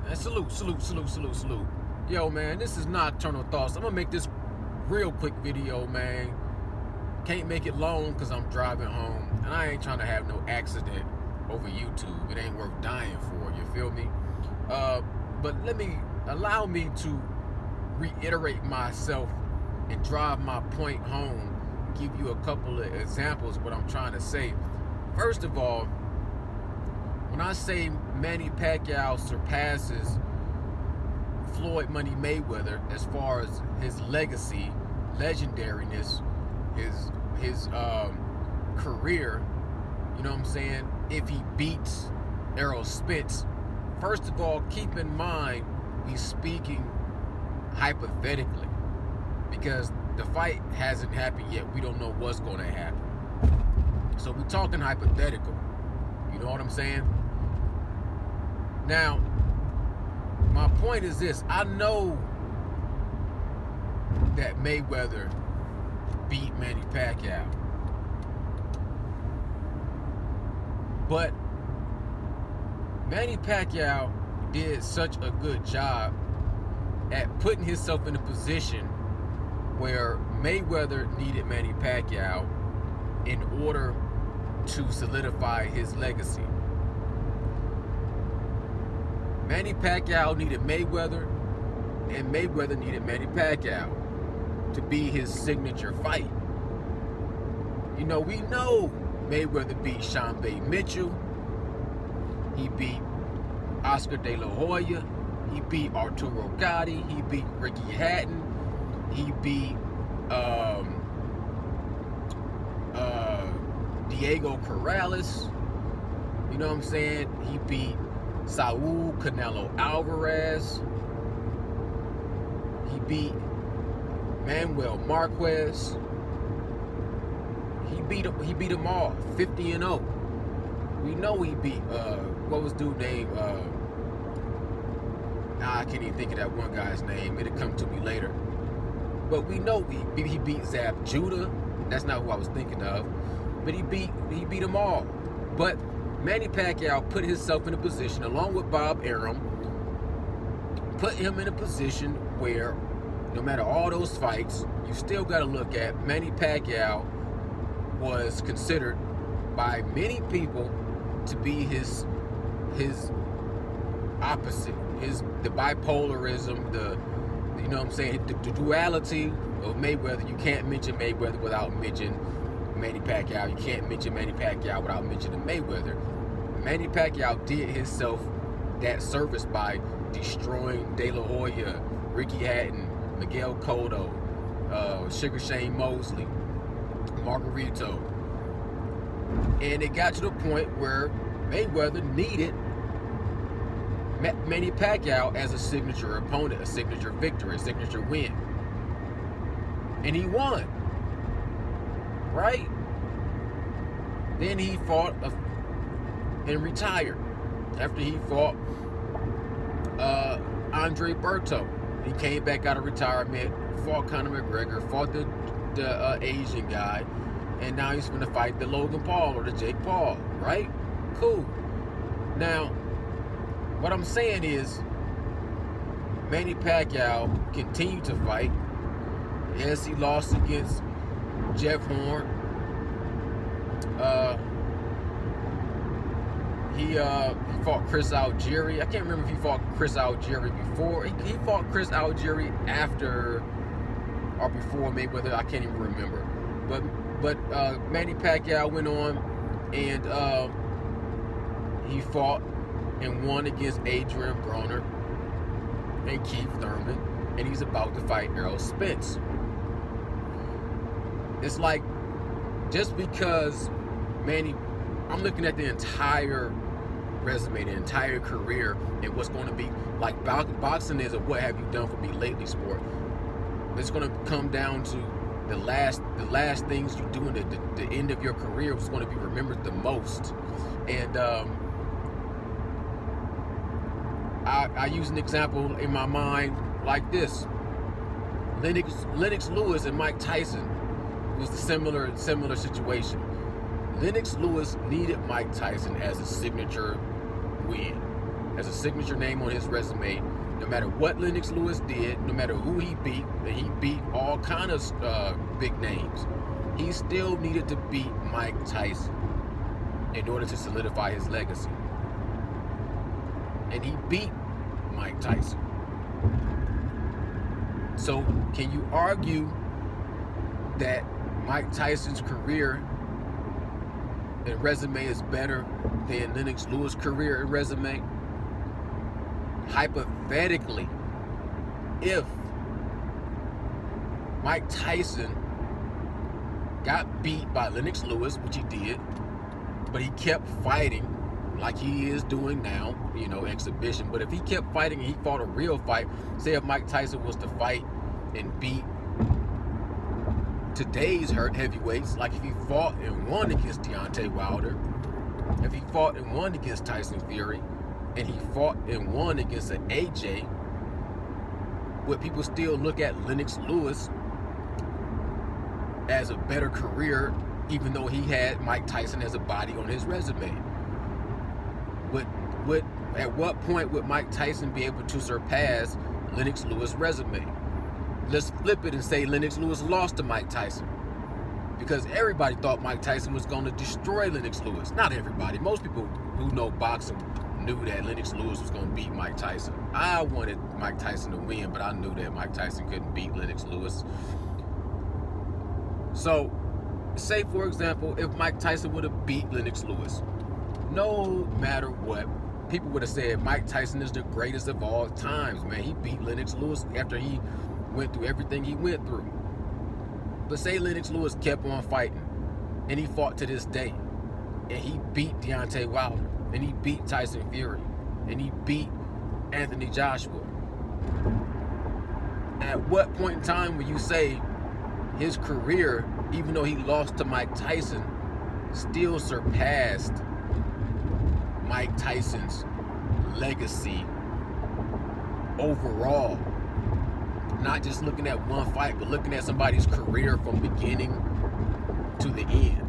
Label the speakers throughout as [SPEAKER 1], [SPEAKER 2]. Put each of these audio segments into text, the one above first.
[SPEAKER 1] And salute. Yo, man, this is Nocturnal Thoughts. I'm gonna make this real quick video, man. Can't make it long because I'm driving home, and I ain't trying to have no accident over YouTube. It ain't worth dying for, you feel me? But allow me to reiterate myself and drive my point home, give you a couple of examples of what I'm trying to say. First of all, when I say Manny Pacquiao surpasses Floyd Money Mayweather as far as his legacy, legendariness, his career, you know what I'm saying? If he beats Errol Spence, first of all, keep in mind he's speaking hypothetically because the fight hasn't happened yet. We don't know what's going to happen. So we're talking hypothetical. You know what I'm saying? Now, my point is this. I know that Mayweather beat Manny Pacquiao. But Manny Pacquiao did such a good job at putting himself in a position where Mayweather needed Manny Pacquiao in order to solidify his legacy. Manny Pacquiao needed Mayweather, and Mayweather needed Manny Pacquiao to be his signature fight. You know, we know Mayweather beat Sean Bay Mitchell. He beat Oscar De La Hoya. He beat Arturo Gatti. He beat Ricky Hatton. He beat Diego Corrales. You know what I'm saying? He beat Saul Canelo Alvarez. He beat Manuel Marquez. He beat them all, 50-0. We know he beat what was dude name? I can't even think of that one guy's name. It'll come to me later. But we know he beat Zab Judah. That's not who I was thinking of. But he beat them all. But Manny Pacquiao put himself in a position, along with Bob Arum, put him in a position where no matter all those fights, you still got to look at Manny Pacquiao was considered by many people to be his opposite, the bipolarism, you know what I'm saying, the duality of Mayweather. You can't mention Mayweather without mentioning Manny Pacquiao. You can't mention Manny Pacquiao without mentioning Mayweather. Manny Pacquiao did himself that service by destroying De La Hoya, Ricky Hatton, Miguel Cotto, Sugar Shane Mosley, Margarito. And it got to the point where Mayweather needed Manny Pacquiao as a signature opponent, a signature victory, a signature win. And he won. Right? Then he fought and retired. After he fought Andre Berto. He came back out of retirement, fought Conor McGregor, fought the Asian guy, and now he's going to fight the Logan Paul or the Jake Paul, right? Cool. Now, what I'm saying is, Manny Pacquiao continued to fight. Yes, he lost against Jeff Horn. He fought Chris Algieri. I can't remember if he fought Chris Algieri before. He fought Chris Algieri after or before Mayweather. I can't even remember. But Manny Pacquiao went on and he fought and won against Adrian Broner and Keith Thurman, and he's about to fight Errol Spence. It's like, just because Manny, I'm looking at the entire resume, the entire career, and what's going to be like boxing is a what have you done for me lately sport. It's going to come down to the last things you do in the end of your career is going to be remembered the most. And I use an example in my mind like this. Lennox Lewis and Mike Tyson was a similar situation. Lennox Lewis needed Mike Tyson as a signature win. as a signature name on his resume. No matter what Lennox Lewis did, no matter who he beat, and he beat all kind of big names, he still needed to beat Mike Tyson in order to solidify his legacy. And he beat Mike Tyson. So can you argue that Mike Tyson's career and resume is better than Lennox Lewis' career and resume? Hypothetically, if Mike Tyson got beat by Lennox Lewis, which he did, but he kept fighting like he is doing now, exhibition. But if he kept fighting and he fought a real fight, say if Mike Tyson was to fight and beat today's heavyweights, like if he fought and won against Deontay Wilder, if he fought and won against Tyson Fury, and he fought and won against an AJ, would people still look at Lennox Lewis as a better career, even though he had Mike Tyson as a body on his resume? At what point would Mike Tyson be able to surpass Lennox Lewis' resume? Let's flip it and say Lennox Lewis lost to Mike Tyson, because everybody thought Mike Tyson was going to destroy Lennox Lewis. Not everybody. Most people who know boxing knew that Lennox Lewis was going to beat Mike Tyson. I wanted Mike Tyson to win, but I knew that Mike Tyson couldn't beat Lennox Lewis. So, say for example, if Mike Tyson would have beat Lennox Lewis, no matter what, people would have said Mike Tyson is the greatest of all times, man. He beat Lennox Lewis after he went through everything he went through. But say Lennox Lewis kept on fighting, and he fought to this day, and he beat Deontay Wilder, and he beat Tyson Fury, and he beat Anthony Joshua. At what point in time will you say his career, even though he lost to Mike Tyson, still surpassed Mike Tyson's legacy overall? Not just looking at one fight, but looking at somebody's career from beginning to the end.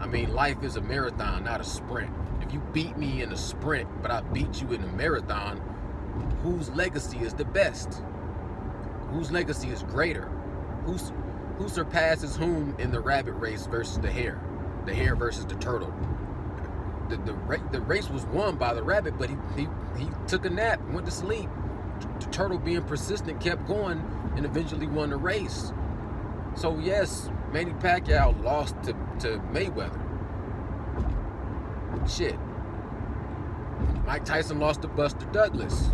[SPEAKER 1] I mean, life is a marathon, not a sprint. If you beat me in a sprint, but I beat you in a marathon, whose legacy is the best? Whose legacy is greater? Who surpasses whom in the rabbit race versus the hare? The hare versus the turtle. The race was won by the rabbit, but he took a nap, went to sleep. The turtle, being persistent, kept going and eventually won the race. So yes, Manny Pacquiao lost to Mayweather. Shit. Mike Tyson lost to Buster Douglas.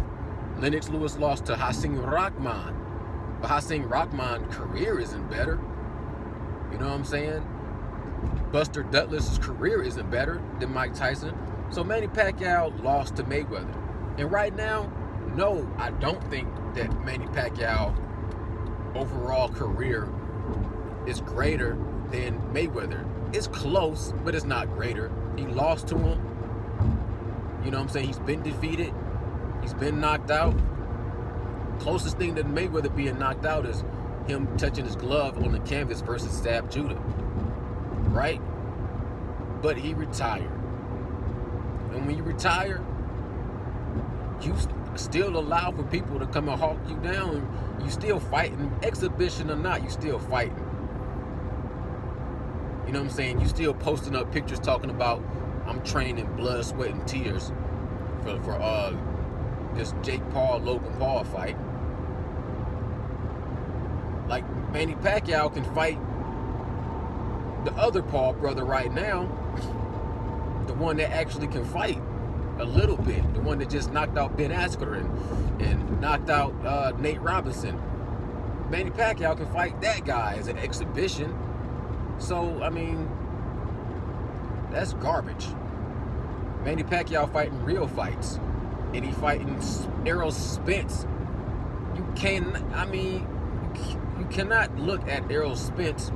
[SPEAKER 1] Lennox Lewis lost to Hasim Rahman. But Hasim Rahman's career isn't better. You know what I'm saying? Buster Douglas' career isn't better than Mike Tyson. So Manny Pacquiao lost to Mayweather. And right now, no, I don't think that Manny Pacquiao overall career is greater than Mayweather. It's close, but it's not greater. He lost to him. You know what I'm saying? He's been defeated. He's been knocked out. Closest thing to Mayweather being knocked out is him touching his glove on the canvas versus Zab Judah. Right? But he retired. And when you retire, you still allow for people to come and hawk you down. You still fighting, exhibition or not, you still fighting. You know what I'm saying? You still posting up pictures talking about, I'm training blood, sweat, and tears for this Jake Paul, Logan Paul fight. Like, Manny Pacquiao can fight the other Paul brother right now, the one that actually can fight a little bit, the one that just knocked out Ben Askren and knocked out Nate Robinson. Manny Pacquiao can fight that guy as an exhibition. So, I mean, that's garbage. Manny Pacquiao fighting real fights, and he fighting Errol Spence. You cannot look at Errol Spence,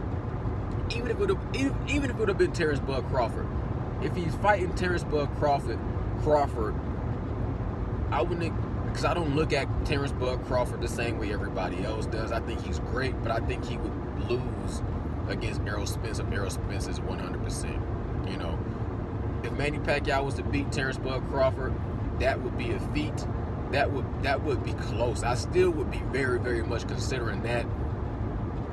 [SPEAKER 1] even if it would have been Terrence Bud Crawford. If he's fighting Terrence Bud Crawford, I wouldn't, because I don't look at Terrence Bud Crawford the same way everybody else does. I think he's great, but I think he would lose against Errol Spence if Errol Spence is 100%. You know, if Manny Pacquiao was to beat Terrence Bud Crawford, that would be a feat. That would be close. I still would be very, very much considering that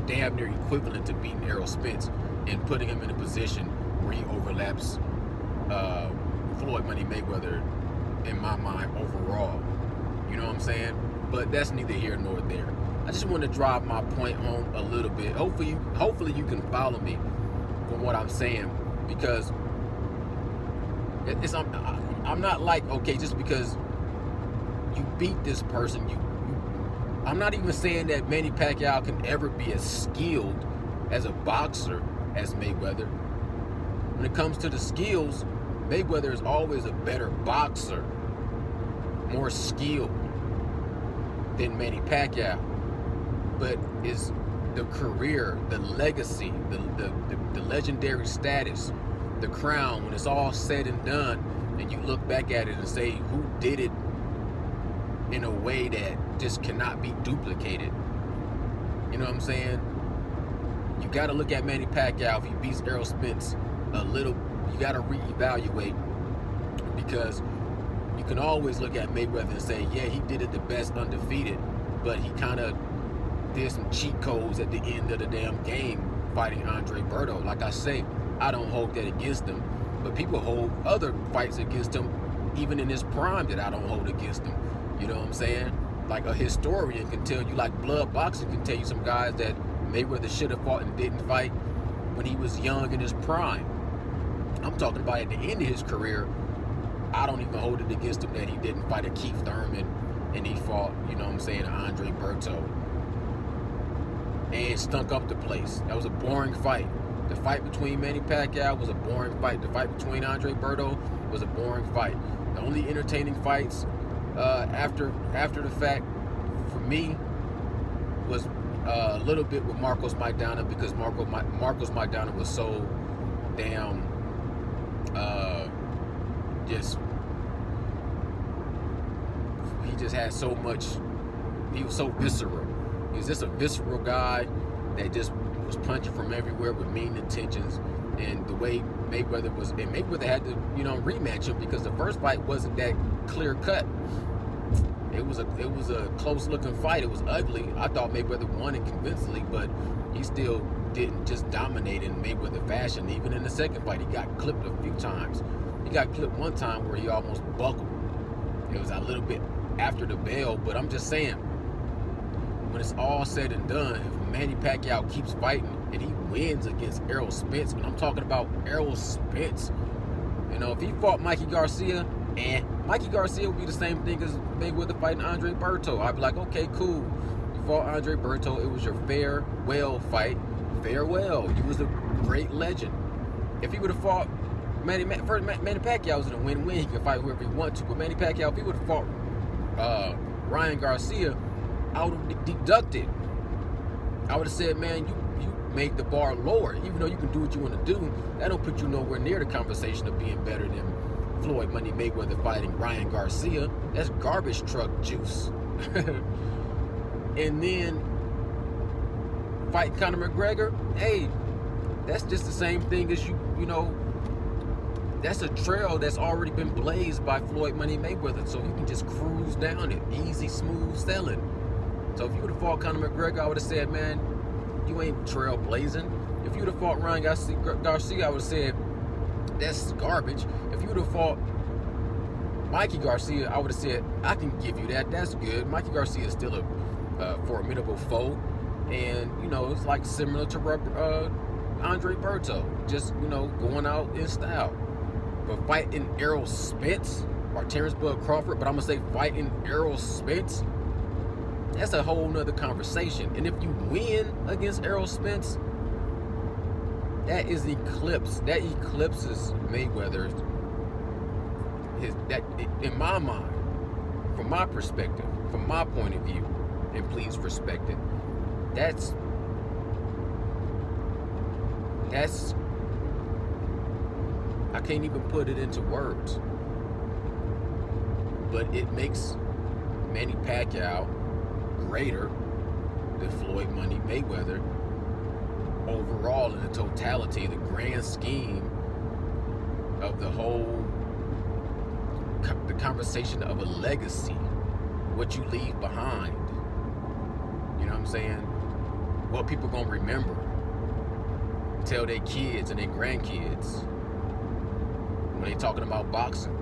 [SPEAKER 1] damn near equivalent to beating Errol Spence and putting him in a position where he overlaps Floyd Money Mayweather in my mind overall. You know what I'm saying? But that's neither here nor there. I just want to drive my point home a little bit. Hopefully you can follow me from what I'm saying, because I'm not like, okay, just because you beat this person, I'm not even saying that Manny Pacquiao can ever be as skilled as a boxer as Mayweather. When it comes to the skills, Mayweather is always a better boxer, more skilled than Manny Pacquiao. But is the career, the legacy, the legendary status, the crown, when it's all said and done, and you look back at it and say, who did it in a way that just cannot be duplicated? You know what I'm saying? You got to look at Manny Pacquiao. If he beats Errol Spence a little, you got to reevaluate, because you can always look at Mayweather and say, yeah, he did it the best undefeated, but he kind of did some cheat codes at the end of the damn game fighting Andre Berto. Like I say, I don't hold that against him, but people hold other fights against him, even in his prime, that I don't hold against him. You know what I'm saying? Like a historian can tell you, like blood boxing can tell you some guys that Mayweather should have fought and didn't fight when he was young in his prime. I'm talking about at the end of his career. I don't even hold it against him that he didn't fight a Keith Thurman and he fought, you know what I'm saying, Andre Berto, and stunk up the place. That was a boring fight. The fight between Manny Pacquiao was a boring fight. The fight between Andre Berto was a boring fight. The only entertaining fights after the fact for me was a little bit with Marcos Maidana, because Marcos Maidana was so damn he just had so much. He was so visceral. He was just a visceral guy that just was punching from everywhere with mean intentions. And the way Mayweather was, and Mayweather had to, rematch him, because the first fight wasn't that clear cut. It was a close looking fight. It was ugly. I thought Mayweather won it convincingly, but he still didn't just dominate in Mayweather fashion. Even in the second fight, he got clipped a few times. He got clipped one time where he almost buckled. It was a little bit after the bell, but I'm just saying, when it's all said and done, if Manny Pacquiao keeps fighting and he wins against Errol Spence, and I'm talking about Errol Spence, if he fought Mikey Garcia, and Mikey Garcia would be the same thing as Mayweather fighting Andre Berto. I'd be like, okay, cool. You fought Andre Berto. It was your farewell fight. Farewell. You was a great legend. If he would have fought Manny Pacquiao was in a win-win. He could fight whoever he wanted to. But Manny Pacquiao, if he would have fought Ryan Garcia, I would have deducted. I would have said, man, you made the bar lower. Even though you can do what you want to do, that don't put you nowhere near the conversation of being better than Floyd Money Mayweather fighting Ryan Garcia. That's garbage truck juice. And then fight Conor McGregor, hey, that's just the same thing as that's a trail that's already been blazed by Floyd Money Mayweather, so you can just cruise down it. Easy, smooth sailing. So if you would have fought Conor McGregor, I would have said, man, you ain't trailblazing. If you would have fought Ryan Garcia, I would have said, that's garbage. If you would have fought Mikey Garcia, I would have said, I can give you that. That's good. Mikey Garcia is still a formidable foe. And, it's like similar to Andre Berto. Just, going out in style. But fighting Errol Spence or Terrence Bud Crawford, but I'm going to say fighting Errol Spence, that's a whole nother conversation. And if you win against Errol Spence, that eclipses Mayweather's, in my mind, from my perspective, from my point of view, and please respect it, that's I can't even put it into words, but it makes Manny Pacquiao greater than Floyd Money Mayweather overall, in the totality, the grand scheme of the whole the conversation of a legacy, what you leave behind. You know what I'm saying? What people gonna remember, tell their kids and their grandkids when they talking about boxing.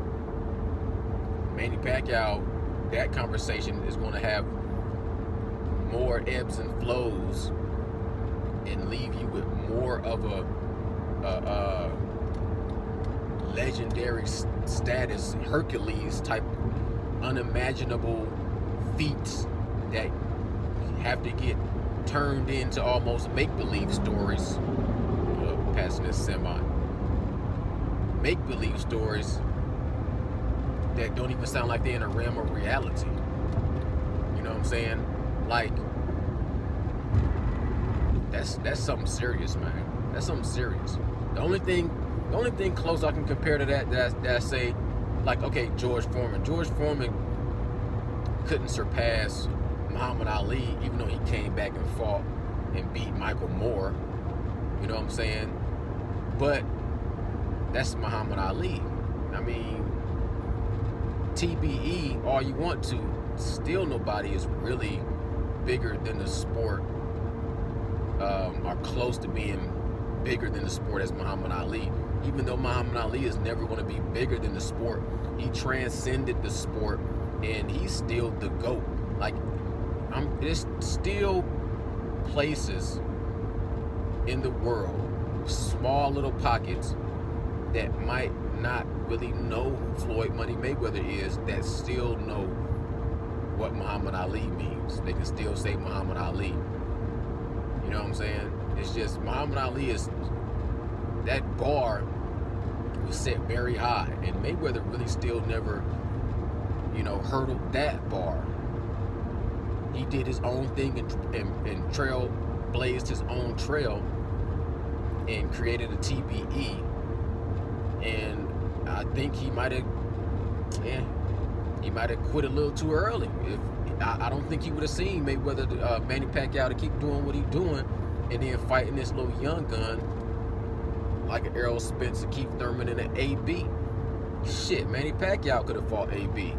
[SPEAKER 1] Manny Pacquiao, that conversation is gonna have more ebbs and flows and leave you with more of a legendary status, Hercules type, unimaginable feats that have to get turned into almost make-believe stories. Passing this semi. Make-believe stories that don't even sound like they're in a realm of reality. You know what I'm saying? Like, that's something serious, man. That's something serious. The only thing close I can compare to that I say, like, okay, George Foreman. George Foreman couldn't surpass Muhammad Ali, even though he came back and fought and beat Michael Moore. You know what I'm saying? But that's Muhammad Ali. I mean, TBE, all you want to, still nobody is really bigger than the sport, or close to being bigger than the sport as Muhammad Ali. Even though Muhammad Ali is never going to be bigger than the sport, he transcended the sport, and he's still the GOAT. Like, there's still places in the world, small little pockets, that might not really know who Floyd Money Mayweather is, that still know what Muhammad Ali means. They can still say Muhammad Ali. You know what I'm saying? It's just Muhammad Ali is, that bar was set very high, and Mayweather really still never, hurdled that bar. He did his own thing and trail blazed his own trail and created a TBE. And I think he might have quit a little too early. I don't think he would have seen Mayweather, Manny Pacquiao, to keep doing what he's doing, and then fighting this little young gun like an Errol Spence, a Keith Thurman, and an AB. Shit, Manny Pacquiao could have fought AB.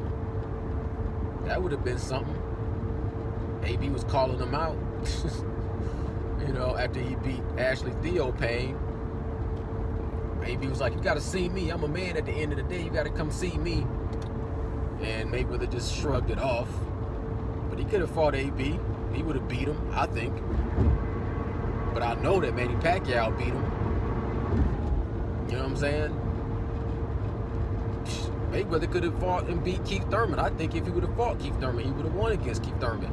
[SPEAKER 1] That would have been something. AB was calling him out. After he beat Ashley Theophane, AB was like, "You gotta see me. I'm a man at the end of the day. You gotta come see me." And Mayweather just shrugged it off. But he could have fought AB. He would have beat him, I think. But I know that Manny Pacquiao beat him. You know what I'm saying? Mayweather could have fought and beat Keith Thurman. I think if he would have fought Keith Thurman, he would have won against Keith Thurman.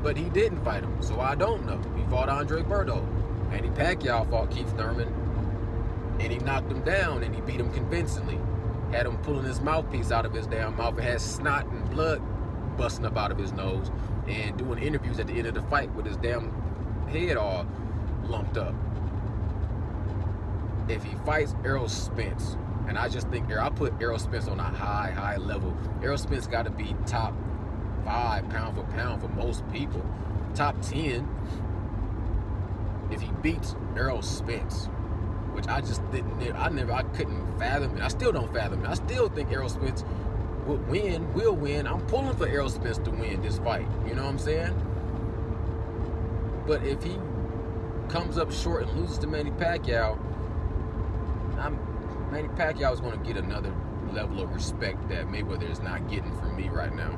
[SPEAKER 1] But he didn't fight him, so I don't know. He fought Andre Berto. Manny Pacquiao fought Keith Thurman, and he knocked him down, and he beat him convincingly. Had him pulling his mouthpiece out of his damn mouth. It had snot and blood busting up out of his nose, and doing interviews at the end of the fight with his damn head all lumped up. If he fights Errol Spence, and I just think I put Errol Spence on a high level. Errol Spence got to be top 5 pound for pound for most people, top 10. If he beats Errol Spence, which I just I couldn't fathom it. I still don't fathom it. I still think Errol Spence will win. I'm pulling for Errol Spence to win this fight. You know what I'm saying? But if he comes up short and loses to Manny Pacquiao, Manny Pacquiao is going to get another level of respect that Mayweather is not getting from me right now.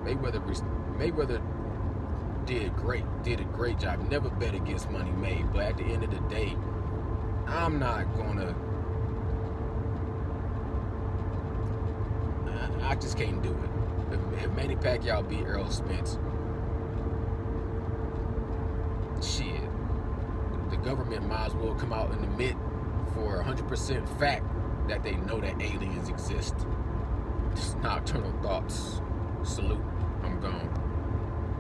[SPEAKER 1] Mayweather did a great job. Never bet against Money Mayw, but at the end of the day, I'm not gonna. I just can't do it. If Manny Pacquiao beat Errol Spence, shit, the government might as well come out and admit for 100% fact that they know that aliens exist. Just nocturnal thoughts. Salute. I'm gone.